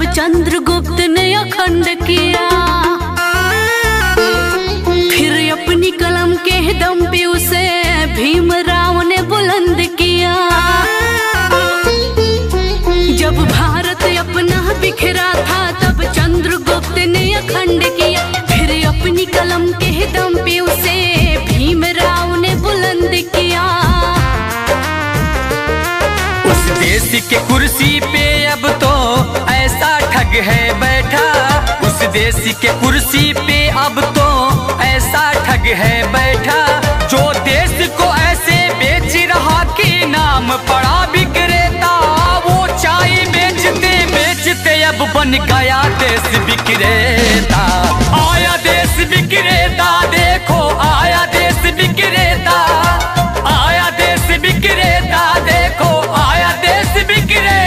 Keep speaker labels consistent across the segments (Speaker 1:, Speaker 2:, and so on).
Speaker 1: तब चंद्रगुप्त ने अखंड किया। फिर अपनी कलम के दम पे उसे भीमराव ने बुलंद किया। जब भारत अपना बिखरा था तब चंद्रगुप्त ने अखंड किया। फिर अपनी कलम के दम पे उसे भीमराव ने बुलंद किया।
Speaker 2: उस देश के कुर्सी पे अब तो ऐसा ठग है बैठा। उस देश के कुर्सी पे अब तो ऐसा ठग है बैठा। जो देश को ऐसे बेच रहा कि नाम पड़ा विक्रेता। वो चाय बेचते बेचते अब बन गया देश विक्रेता। आया देश विक्रेता, देखो आया देश विक्रेता। आया देश विक्रेता, देखो आया देश विक्रेता।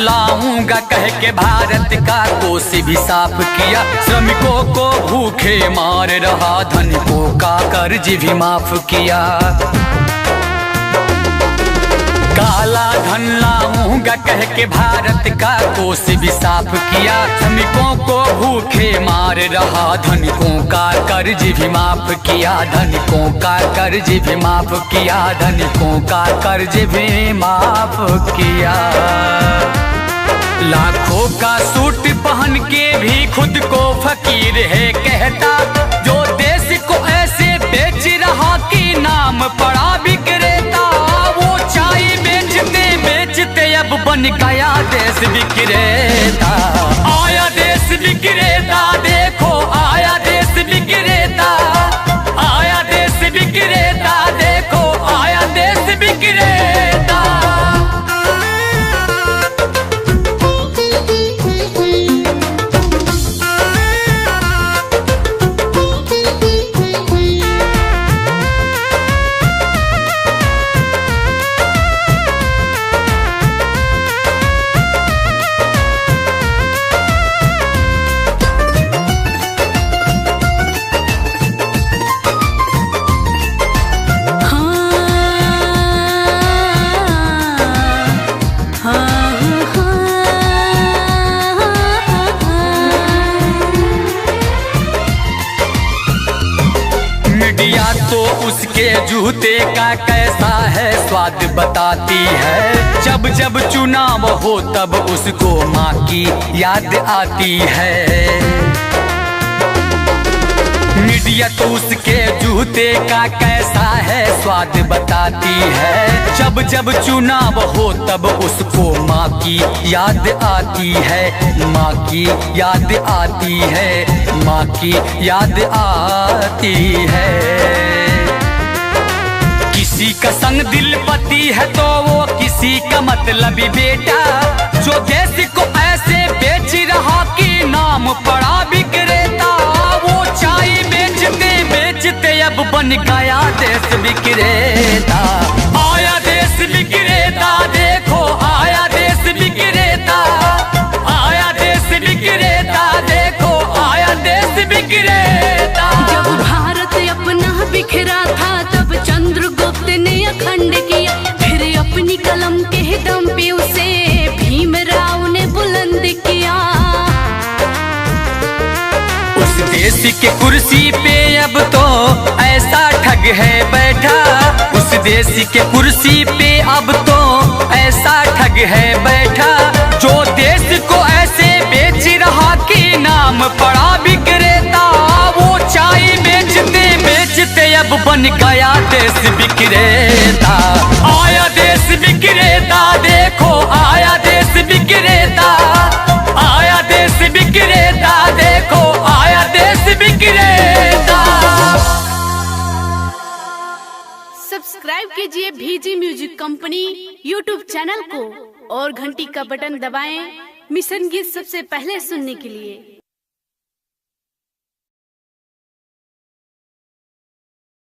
Speaker 2: लाऊंगा कह के भारत का कोष भी साफ किया। श्रमिकों को भूखे मार रहा, धनिकों का कर्ज भी माफ किया। काला धन लाऊंगा कह के भारत का कोष भी साफ किया। श्रमिकों को भूखे मार रहा, धनिकों का कर्ज भी माफ किया। धनिकों का कर्ज भी माफ किया। धनिकों का कर्ज भी माफ किया। लाखों का सूट पहन के भी खुद को फकीर है कहता। जो देश को ऐसे बेच रहा कि नाम पड़ा विक्रेता। वो चाय बेचते बेचते अब बन गया देश विक्रेता। आया देश विक्रेता, देखो आया देश विक्रेता। आया देश विक्रेता, देखो आया देश विक्रेता। तो उसके जूते का कैसा है स्वाद बताती है। जब जब चुनाव हो तब उसको माँ की याद आती है। मीडिया तो उसके जूते का कैसा है स्वाद बताती है। जब जब चुनाव हो तब उसको माँ की याद आती है। माँ की याद आती है। माँ की याद आती है। किसी का संग दिल पति है तो वो किसी का मतलबी बेटा। जो देश को ऐसे बेच रहा कि नाम पड़ा विक्रेता। वो चाय बेचते बेचते अब बन गया देश विक्रेता। आया देश विक्रेता, देखो आया देश विक्रेता। आया देश विक्रेता, देखो आया देश विक्रेता।
Speaker 1: जब भारत अपना बिखरा था तब चंद्रगुप्त ने अखंड किया। फिर अपनी कलम के दम पे उसे भीमराव ने बुलंद किया।
Speaker 2: उस देश के कुर्सी पे अब तो ऐसा ठग है बैठा। उस देश के कुर्सी पे अब तो ऐसा ठग है बैठा। जो देश को ऐसे बेच रहा कि नाम पड़ा विक्रेता। वो चाय बेचते बेचते अब बन गया देश विक्रेता। आया देश विक्रेता, देखो आया देश विक्रेता। आया देश विक्रेता, देखो आया देश विक्रेता।
Speaker 1: सब्सक्राइब कीजिए VG music company YouTube channel को और घंटी का बटन दबाएं मिशन गीत सबसे पहले सुनने के लिए।